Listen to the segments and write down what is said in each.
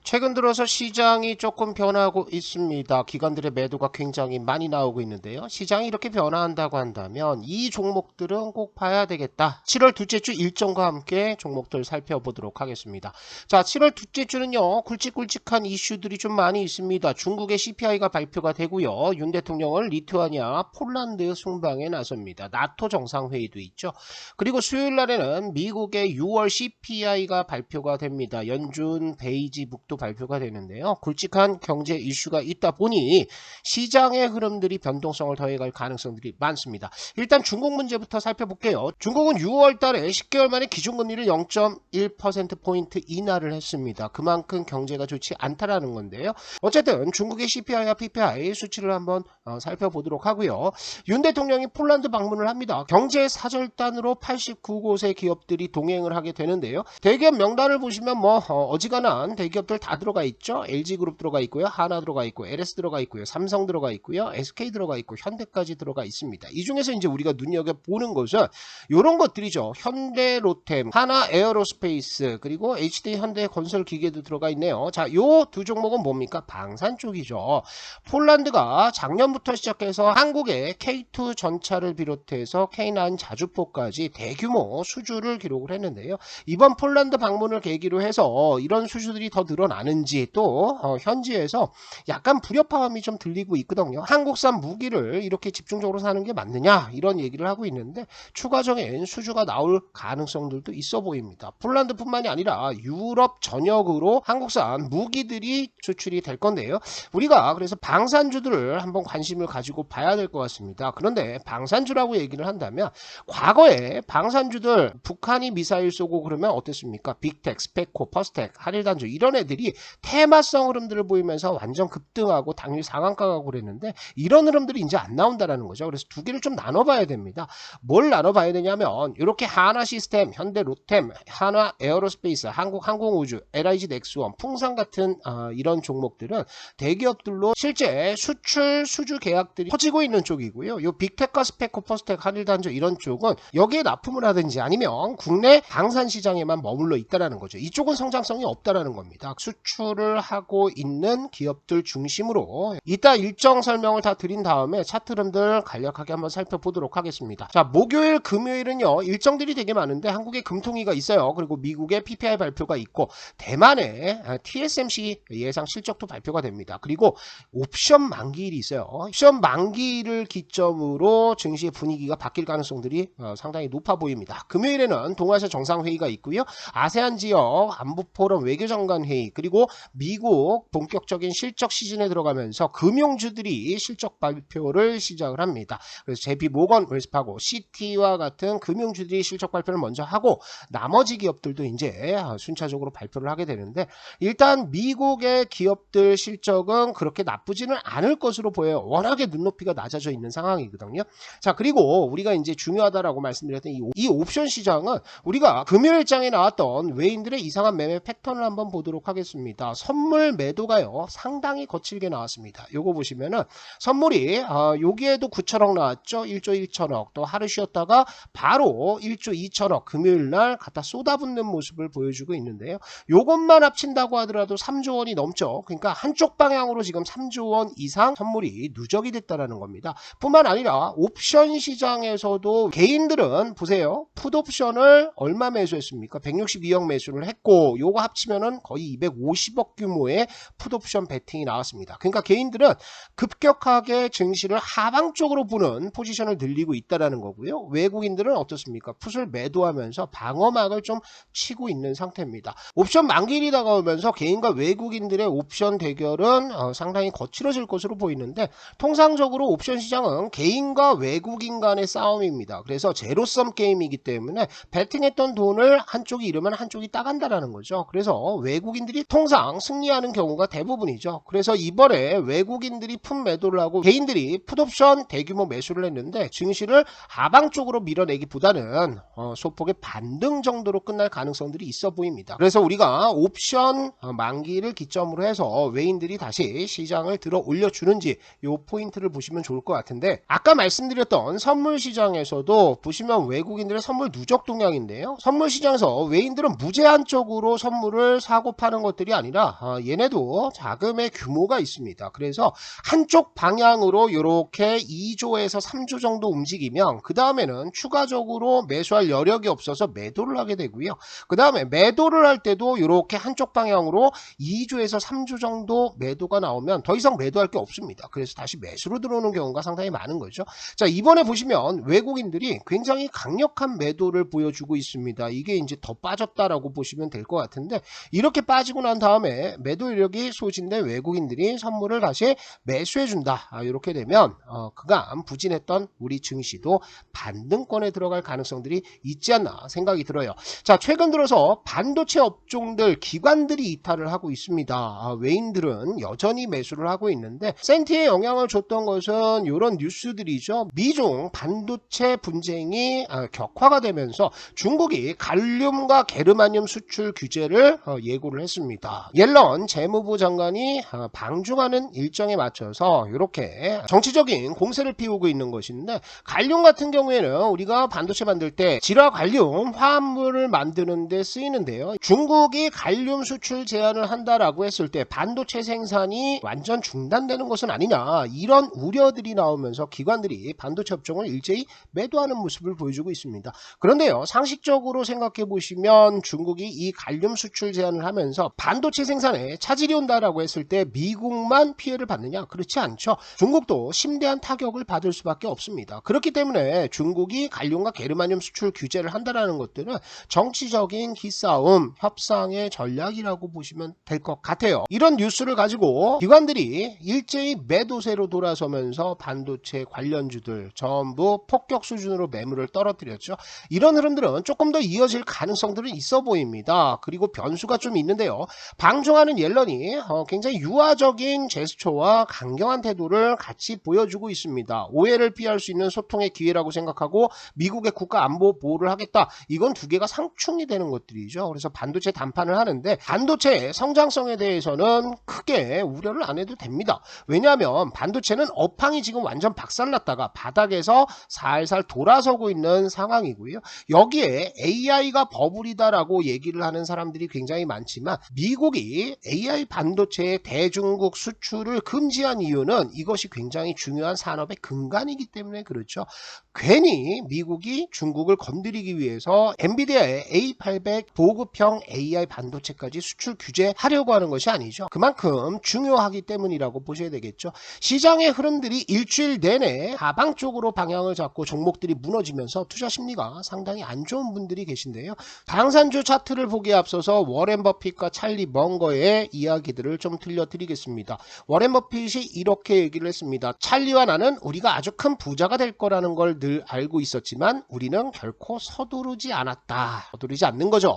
최근 들어서 시장이 조금 변하고 있습니다. 기관들의 매도가 굉장히 많이 나오고 있는데요. 시장이 이렇게 변화한다고 한다면 이 종목들은 꼭 봐야 되겠다. 7월 둘째 주 일정과 함께 종목들 살펴보도록 하겠습니다. 자, 7월 둘째 주는요. 굵직굵직한 이슈들이 좀 많이 있습니다. 중국의 CPI가 발표가 되고요. 윤 대통령은 리투아니아, 폴란드 순방에 나섭니다. 나토 정상회의도 있죠. 그리고 수요일 날에는 미국의 6월 CPI가 발표가 됩니다. 연준, 베이지, 북도 발표가 되는데요. 굵직한 경제 이슈가 있다 보니 시장의 흐름들이 변동성을 더해갈 가능성들이 많습니다. 일단 중국 문제부터 살펴볼게요. 중국은 6월 달에 10개월 만에 기준금리를 0.1%포인트 인하를 했습니다. 그만큼 경제가 좋지 않다라는 건데요. 어쨌든 중국의 CPI와 PPI 수치를 한번 살펴보도록 하고요. 윤 대통령이 폴란드 방문을 합니다. 경제 사절단으로 89곳의 기업들이 동행을 하게 되는데요. 대기업 명단을 보시면 어지간한 대기업들 다 들어가 있죠. LG그룹 들어가 있고요. 하나 들어가 있고 LS 들어가 있고요. 삼성 들어가 있고요. SK 들어가 있고 현대까지 들어가 있습니다. 이 중에서 이제 우리가 눈여겨보는 것은 이런 것들이죠. 현대 로템, 하나 에어로스페이스, 그리고 HD 현대 건설 기계도 들어가 있네요. 자, 요 두 종목은 뭡니까? 방산 쪽이죠. 폴란드가 작년부터 시작해서 한국의 K2 전차를 비롯해서 K9 자주포까지 대규모 수주를 기록을 했는데요. 이번 폴란드 방문을 계기로 해서 이런 수주들이 더 늘어나는지 또 현지에서 약간 불협화음이 좀 들리고 있거든요. 한국산 무기를 이렇게 집중적으로 사는 게 맞느냐 이런 얘기를 하고 있는데 추가적인 수주가 나올 가능성들도 있어 보입니다. 폴란드뿐만이 아니라 유럽 전역으로 한국산 무기들이 수출이 될 건데요. 우리가 그래서 방산주들을 한번 관심을 가지고 봐야 될 것 같습니다. 그런데 방산주라고 얘기를 한다면 과거에 방산주들 북한이 미사일 쏘고 그러면 어땠습니까? 빅텍, 스페코, 퍼스텍, 한일단주 이런 애들이 테마성 흐름들을 보이면서 완전 급등하고 당일 상한가 가고 그랬는데 이런 흐름들이 이제 안 나온다라는 거죠. 그래서 두 개를 좀 나눠봐야 됩니다. 뭘 나눠봐야 되냐면 이렇게 하나 시스템, 현대 로템, 하나 에어로스페이스, 한국항공우주, LIG 넥스원, 풍산 같은 이런 종목들은 대기업들로 실제 수출 수주 계약들이 퍼지고 있는 쪽이고요. 요 빅텍과 스페코, 퍼스텍, 한일단주 이런 쪽은 여기에 납품을 하든지 아니면 국내 방산 시장에만 머물러 있다라는 거죠. 이쪽은 성장성이 없다라는 겁니다. 수출을 하고 있는 기업들 중심으로 이따 일정 설명을 다 드린 다음에 차트 흐름들 간략하게 한번 살펴보도록 하겠습니다. 자, 목요일, 금요일은요 일정들이 되게 많은데 한국에 금통위가 있어요. 그리고 미국의 PPI 발표가 있고 대만의 TSMC 예상 실적도 발표가 됩니다. 그리고 옵션 만기일이 있어요. 옵션 만기일을 기점으로 증시의 분위기가 바뀔 가능성들이 상당히 높아 보입니다. 금요일에는 동아시아 정상회의가 있고요. 아세안 지역 안보포럼 외교장관 회의 그리고 미국 본격적인 실적 시즌에 들어가면서 금융주들이 실적 발표를 시작을 합니다. 그래서 JP 모건, 웰스파고, 시티와 같은 금융주들이 실적 발표를 먼저 하고 나머지 기업들도 이제 순차적으로 발표를 하게 되는데 일단 미국의 기업들 실적은 그렇게 나쁘지는 않을 것으로 보여요. 워낙에 눈높이가 낮아져 있는 상황이거든요. 자, 그리고 우리가 이제 중요하다라고 말씀드렸던 이 옵션 시장은 우리가 금요일장에 나왔던 외인들의 이상한 매매 패턴을 한번 보도록 하겠습니다. 선물 매도가요 상당히 거칠게 나왔습니다. 요거 보시면은 선물이 여기에도 9천억 나왔죠. 1조 1천억 또 하루 쉬었다가 바로 1조 2천억 금요일날 갖다 쏟아붓는 모습을 보여주고 있는데요. 요것만 합친다고 하더라도 3조 원이 넘죠. 그러니까 한쪽 방향으로 지금 3조 원 이상 선물이 누적이 됐다라는 겁니다. 뿐만 아니라 옵션 시장에서도 개인들은 보세요. 풋옵션을 얼마 매수했습니까? 162억 매수를 했고 요거 합치면은 거의 250억 규모의 풋옵션 베팅이 나왔습니다. 그러니까 개인들은 급격하게 증시를 하방 쪽으로 보는 포지션을 늘리고 있다라는 거고요. 외국인들은 어떻습니까? 풋을 매도하면서 방어막을 좀 치고 있는 상태입니다. 옵션 만기일이 다가오면서 개인과 외국인들의 옵션 대결은 상당히 거칠어질 것으로 보이는데 통상적으로 옵션 시장은 개인과 외국인 간의 싸움입니다. 그래서 제로섬 게임이기 때문에 배팅했던 돈을 한쪽이 잃으면 한쪽이 따간다라는 거죠. 그래서 외국인들이 통상 승리하는 경우가 대부분이죠. 그래서 이번에 외국인들이 풋 매도를 하고 개인들이 풋옵션 대규모 매수를 했는데 증시를 하방 쪽으로 밀어내기보다는 소폭의 반등 정도로 끝날 가능성들이 있어 보입니다. 그래서 우리가 옵션 만기를 기점으로 해서 외인들이 다시 시장을 들어 올려주는지 요 요 포인트를 보시면 좋을 것 같은데, 아까 말씀드렸던 선물 시장에서도 보시면 외국인들의 선물 누적 동향인데요. 선물 시장에서 외인들은 무제한적으로 선물을 사고 파는 것들이 아니라 얘네도 자금의 규모가 있습니다. 그래서 한쪽 방향으로 이렇게 2조에서 3조 정도 움직이면 그 다음에는 추가적으로 매수할 여력이 없어서 매도를 하게 되고요. 그 다음에 매도를 할 때도 이렇게 한쪽 방향으로 2조에서 3조 정도 매도가 나오면 더 이상 매도할 게 없습니다. 그래서 다시 매수로 들어오는 경우가 상당히 많은 거죠. 자, 이번에 보시면 외국인들이 굉장히 강력한 매도를 보여주고 있습니다. 이게 이제 더 빠졌다라고 보시면 될 것 같은데, 이렇게 빠지고 난 다음에 매도 이력이 소진된 외국인들이 선물을 다시 매수해준다. 이렇게 되면 그간 부진했던 우리 증시도 반등권에 들어갈 가능성들이 있지 않나 생각이 들어요. 자, 최근 들어서 반도체 업종들 기관들이 이탈을 하고 있습니다. 외인들은 여전히 매수를 하고 있는데, 센티에 영향을 줬던 것은 이런 뉴스들이죠. 미중 반도체 분쟁이 격화가 되면서 중국이 갈륨과 게르마늄 수출 규제를 예고를 했습니다. 옐런 재무부 장관이 방중하는 일정에 맞춰서 이렇게 정치적인 공세를 피우고 있는 것인데, 갈륨 같은 경우에는 우리가 반도체 만들 때 질화 갈륨 화합물을 만드는 데 쓰이는데요. 중국이 갈륨 수출 제한을 한다라고 했을 때 반도체 생산이 완전 중단되는 것은 아니냐, 이런 우려들이 나오면서 기관들이 반도체 업종을 일제히 매도하는 모습을 보여주고 있습니다. 그런데요, 상식적으로 생각해 보시면 중국이 이 갈륨 수출 제한을 하면서 반도체 생산에 차질이 온다라고 했을 때 미국만 피해를 받느냐? 그렇지 않죠. 중국도 심대한 타격을 받을 수밖에 없습니다. 그렇기 때문에 중국이 갈륨과 게르마늄 수출 규제를 한다라는 것들은 정치적인 기싸움, 협상의 전략이라고 보시면 될 것 같아요. 이런 뉴스를 가지고 기관들이 일제히 매도세로 돌아서면서 반도체 관련주들 전부 폭격 수준으로 매물을 떨어뜨렸죠. 이런 흐름들은 조금 더 이어질 가능성들은 있어 보입니다. 그리고 변수가 좀 있는데요. 방중하는 옐런이 굉장히 유화적인 제스처와 강경한 태도를 같이 보여주고 있습니다. 오해를 피할 수 있는 소통의 기회라고 생각하고 미국의 국가 안보 보호를 하겠다. 이건 두 개가 상충이 되는 것들이죠. 그래서 반도체 단판을 하는데, 반도체의 성장성에 대해서는 크게 우려를 안 해도 됩니다. 왜냐하면 반도체는 업황이 지금 완전 박살났다가 바닥에서 살살 돌아서고 있는 상황이고요. 여기에 AI가 버블이다라고 얘기를 하는 사람들이 굉장히 많지만, 미국이 AI 반도체의 대중국 수출을 금지한 이유는 이것이 굉장히 중요한 산업의 근간이기 때문에 그렇죠. 괜히 미국이 중국을 건드리기 위해서 엔비디아의 A800 보급형 AI 반도체까지 수출 규제하려고 하는 것이 아니죠. 그만큼 중요하기 때문이라고 보셔야 되겠죠. 시장의 흐름들이 일주일 내내 하방 쪽으로 방향을 잡고 종목들이 무너지면서 투자 심리가 상당히 안 좋은 분들이 계신데요. 당산주 차트를 보기에 앞서서 워렌 버핏과 찰리 멍거의 이야기들을 좀 들려드리겠습니다. 워렌 버핏이 이렇게 얘기를 했습니다. 찰리와 나는 우리가 아주 큰 부자가 될 거라는 걸 늘 알고 있었지만 우리는 결코 서두르지 않았다. 서두르지 않는 거죠.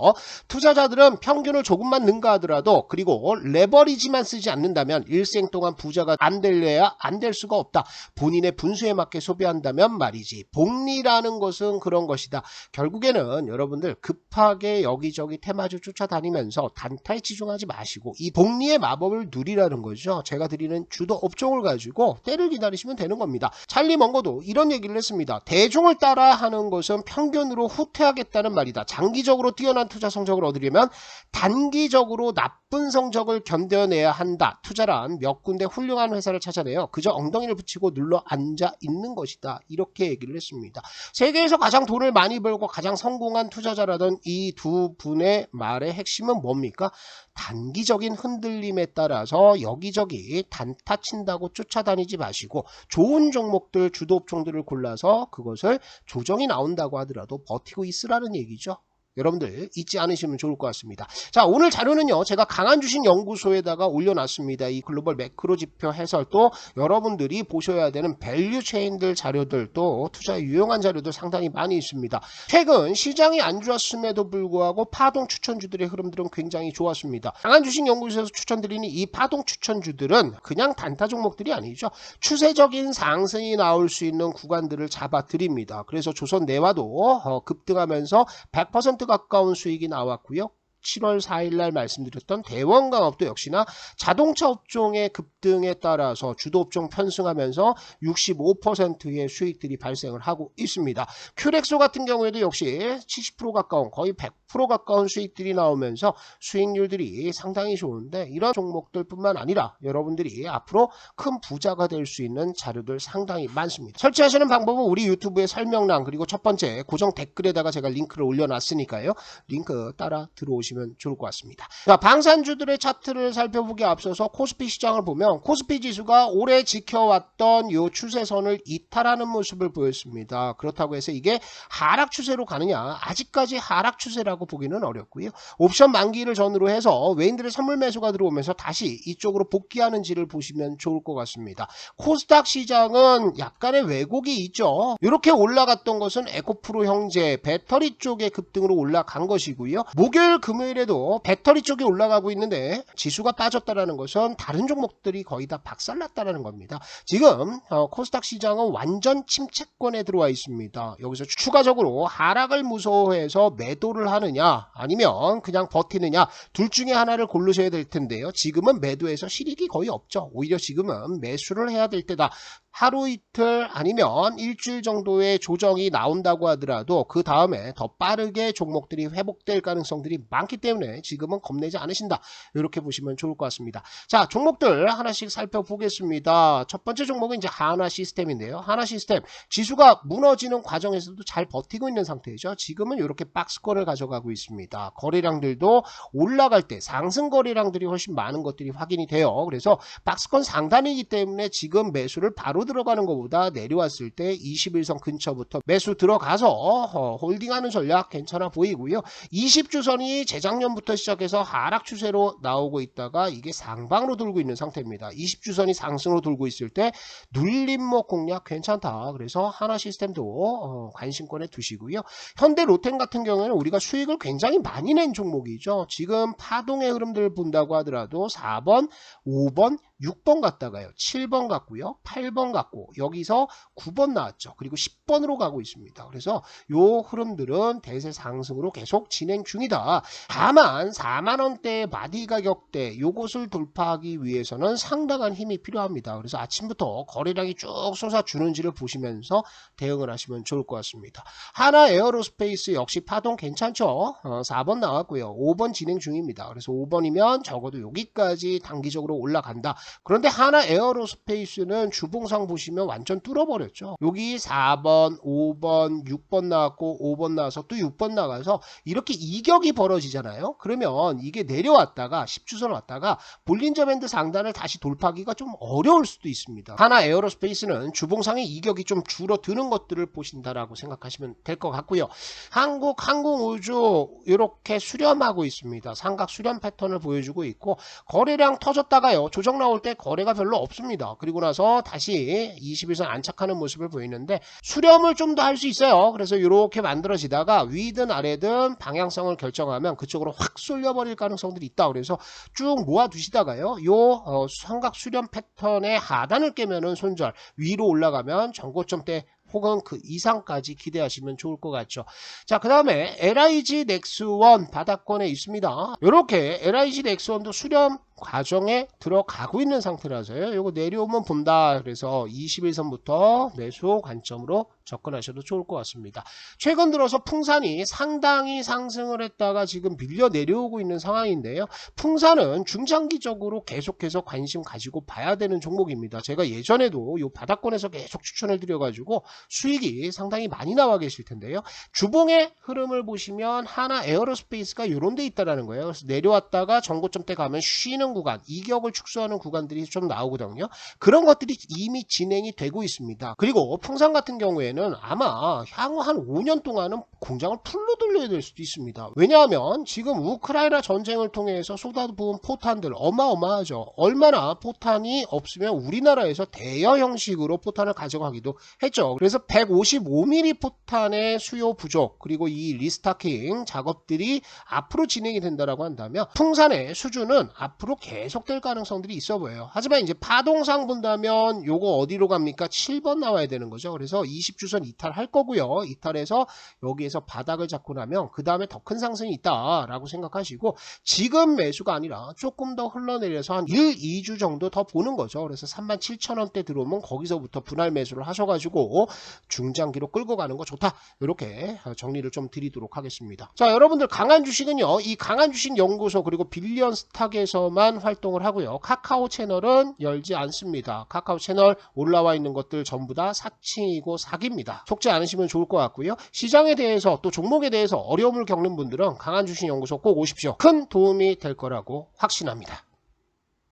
투자자들은 평균을 조금만 능가하더라도, 그리고 레버리지만 쓰지 않는다면 일생 동안 부자가 안 될래야 안 될 수가 없다. 본인의 분수에 맞게 소비한다면 말이지. 복리라는 것은 그런 것이다. 결국에는 여러분들 급하게 여기저기 테마주 쫓아다니면서 단타에 치중하지 마시고 이 복리의 마법을 누리라는 거죠. 제가 드리는 주도 업종을 가지고 때를 기다리시면 되는 겁니다. 찰리 멍거도 이런 얘기를 했습니다. 대중을 따라 하는 것은 평균으로 후퇴하겠다는 말이다. 장기적으로 뛰어난 투자 성적을 얻으려면 단기적으로 나쁜 성적을 견뎌내야 한다. 투자란 몇 군데 훌륭한 회사를 찾아내요. 그저 엉덩이를 붙이고 눌러 앉아 있는 것이다. 이렇게 얘기를 했습니다. 세계에서 가장 돈을 많이 벌고 가장 성공한 투자자라던 이 두 분의 말의 핵심은 뭡니까? 단기적인 흔들림에 따라서 여기저기 단타 친다고 쫓아다니지 마시고 좋은 종목들, 주도 업종들을 골라서 그것을 조정이 나온다고 하더라도 버티고 있으라는 얘기죠. 여러분들 잊지 않으시면 좋을 것 같습니다. 자, 오늘 자료는요, 제가 강한주식연구소에다가 올려놨습니다. 이 글로벌 매크로 지표 해설도 여러분들이 보셔야 되는 밸류 체인들 자료들, 또 투자에 유용한 자료도 상당히 많이 있습니다. 최근 시장이 안 좋았음에도 불구하고 파동 추천주들의 흐름들은 굉장히 좋았습니다. 강한주식연구소에서 추천드리는 이 파동 추천주들은 그냥 단타 종목들이 아니죠. 추세적인 상승이 나올 수 있는 구간들을 잡아드립니다. 그래서 조선 내화도 급등하면서 100% 가까운 수익이 나왔고요. 7월 4일 날 말씀드렸던 대원강업도 역시나 자동차 업종의 급등에 따라서 주도업종 편승하면서 65%의 수익들이 발생을 하고 있습니다. 큐렉소 같은 경우에도 역시 70% 가까운 거의 100% 가까운 수익들이 나오면서 수익률들이 상당히 좋은데 이런 종목들뿐만 아니라 여러분들이 앞으로 큰 부자가 될 수 있는 자료들 상당히 많습니다. 설치하시는 방법은 우리 유튜브의 설명란 그리고 첫 번째 고정 댓글에다가 제가 링크를 올려놨으니까요. 링크 따라 들어오시면 좋을 것 같습니다. 자, 방산주들의 차트를 살펴보기에 앞서서 코스피 시장을 보면 코스피 지수가 올해 지켜왔던 이 추세선을 이탈하는 모습을 보였습니다. 그렇다고 해서 이게 하락 추세로 가느냐? 아직까지 하락 추세라고 보기는 어렵고요. 옵션 만기를 전후로 해서 외인들의 선물 매수가 들어오면서 다시 이쪽으로 복귀하는지를 보시면 좋을 것 같습니다. 코스닥 시장은 약간의 왜곡이 있죠. 이렇게 올라갔던 것은 에코프로 형제 배터리 쪽의 급등으로 올라간 것이고요. 목요일 금요일에도 배터리 쪽이 올라가고 있는데 지수가 빠졌다는 것은 다른 종목들이 거의 다 박살났다는 겁니다. 지금 코스닥 시장은 완전 침체권에 들어와 있습니다. 여기서 추가적으로 하락을 무서워해서 매도를 하느냐 아니면 그냥 버티느냐 둘 중에 하나를 고르셔야 될 텐데요. 지금은 매도해서 실익이 거의 없죠. 오히려 지금은 매수를 해야 될 때다. 하루 이틀 아니면 일주일 정도의 조정이 나온다고 하더라도 그 다음에 더 빠르게 종목들이 회복될 가능성들이 많기 때문에 지금은 겁내지 않으신다. 이렇게 보시면 좋을 것 같습니다. 자, 종목들 하나씩 살펴보겠습니다. 첫 번째 종목은 이제 하나 시스템인데요. 하나 시스템 지수가 무너지는 과정에서도 잘 버티고 있는 상태죠. 지금은 이렇게 박스권을 가져가고 있습니다. 거래량들도 올라갈 때 상승 거래량들이 훨씬 많은 것들이 확인이 돼요. 그래서 박스권 상단이기 때문에 지금 매수를 바로 들어가는 것보다 내려왔을 때 21선 근처부터 매수 들어가서 홀딩하는 전략 괜찮아 보이고요. 20주선이 재작년부터 시작해서 하락 추세로 나오고 있다가 이게 상방으로 돌고 있는 상태입니다. 20주선이 상승으로 돌고 있을 때 눌림목 공략 괜찮다. 그래서 하나 시스템도 관심권에 두시고요. 현대 로템 같은 경우에는 우리가 수익을 굉장히 많이 낸 종목이죠. 지금 파동의 흐름들을 본다고 하더라도 4번, 5번, 6번 갔다가요. 7번 갔고요. 8번 갔고 여기서 9번 나왔죠. 그리고 10번으로 가고 있습니다. 그래서 요 흐름들은 대세 상승으로 계속 진행 중이다. 다만 4만원대의 마디 가격대 요것을 돌파하기 위해서는 상당한 힘이 필요합니다. 그래서 아침부터 거래량이 쭉 쏟아주는지를 보시면서 대응을 하시면 좋을 것 같습니다. 하나 에어로스페이스 역시 파동 괜찮죠. 4번 나왔고요. 5번 진행 중입니다. 그래서 5번이면 적어도 여기까지 단기적으로 올라간다. 그런데 하나 에어로스페이스는 주봉상 보시면 완전 뚫어버렸죠. 여기 4번, 5번, 6번 나왔고 5번 나와서 또 6번 나가서 이렇게 이격이 벌어지잖아요. 그러면 이게 내려왔다가 10주선 왔다가 볼린저 밴드 상단을 다시 돌파하기가 좀 어려울 수도 있습니다. 하나 에어로스페이스는 주봉상의 이격이 좀 줄어드는 것들을 보신다라고 생각하시면 될 것 같고요. 한국 항공우주 이렇게 수렴하고 있습니다. 삼각 수렴 패턴을 보여주고 있고 거래량 터졌다가요. 조정 나올 때 거래가 별로 없습니다. 그리고 나서 다시 21선 안착하는 모습을 보이는데 수렴을 좀 더 할 수 있어요. 그래서 이렇게 만들어지다가 위든 아래든 방향성을 결정하면 그쪽으로 확 쏠려버릴 가능성들이 있다. 그래서 쭉 모아두시다가요. 요 삼각 수렴 패턴의 하단을 깨면은 손절, 위로 올라가면 전고점대 혹은 그 이상까지 기대하시면 좋을 것 같죠. 자, 그 다음에 LIG 넥스원 바닥권에 있습니다. 이렇게 LIG 넥스원도 수렴 과정에 들어가고 있는 상태라서요. 이거 내려오면 본다. 그래서 21선부터 매수 관점으로 접근하셔도 좋을 것 같습니다. 최근 들어서 풍산이 상당히 상승을 했다가 지금 밀려 내려오고 있는 상황인데요. 풍산은 중장기적으로 계속해서 관심 가지고 봐야 되는 종목입니다. 제가 예전에도 이 바닥권에서 계속 추천을 드려가지고 수익이 상당히 많이 나와 계실 텐데요. 주봉의 흐름을 보시면 하나 에어로스페이스가 이런 데 있다라는 거예요. 그래서 내려왔다가 전고점대 가면 쉬는 구간, 이격을 축소하는 구간들이 좀 나오거든요. 그런 것들이 이미 진행이 되고 있습니다. 그리고 풍산 같은 경우에는 아마 향후 한 5년 동안은 공장을 풀로 돌려야 될 수도 있습니다. 왜냐하면 지금 우크라이나 전쟁을 통해서 쏟아부은 포탄들 어마어마하죠. 얼마나 포탄이 없으면 우리나라에서 대여 형식으로 포탄을 가져가기도 했죠. 그래서 155mm 포탄의 수요 부족 그리고 이 리스타킹 작업들이 앞으로 진행이 된다라고 한다면 풍산의 수준은 앞으로 계속될 가능성들이 있어 보여요. 하지만 이제 파동상 본다면 요거 어디로 갑니까? 7번 나와야 되는 거죠. 그래서 20주선 이탈할 거고요. 이탈해서 여기에서 바닥을 잡고 나면 그 다음에 더 큰 상승이 있다라고 생각하시고, 지금 매수가 아니라 조금 더 흘러내려서 한 1, 2주 정도 더 보는 거죠. 그래서 37,000원대 들어오면 거기서부터 분할 매수를 하셔가지고 중장기로 끌고 가는 거 좋다. 이렇게 정리를 좀 드리도록 하겠습니다. 자, 여러분들 강한 주식은요, 이 강한 주식 연구소 그리고 빌리언 스탁에서만 활동을 하고요. 카카오 채널은 열지 않습니다. 카카오 채널 올라와 있는 것들 전부 다 사칭이고 사기입니다. 속지 않으시면 좋을 것 같고요. 시장에 대해서 또 종목에 대해서 어려움을 겪는 분들은 강한 주식 연구소 꼭 오십시오. 큰 도움이 될 거라고 확신합니다.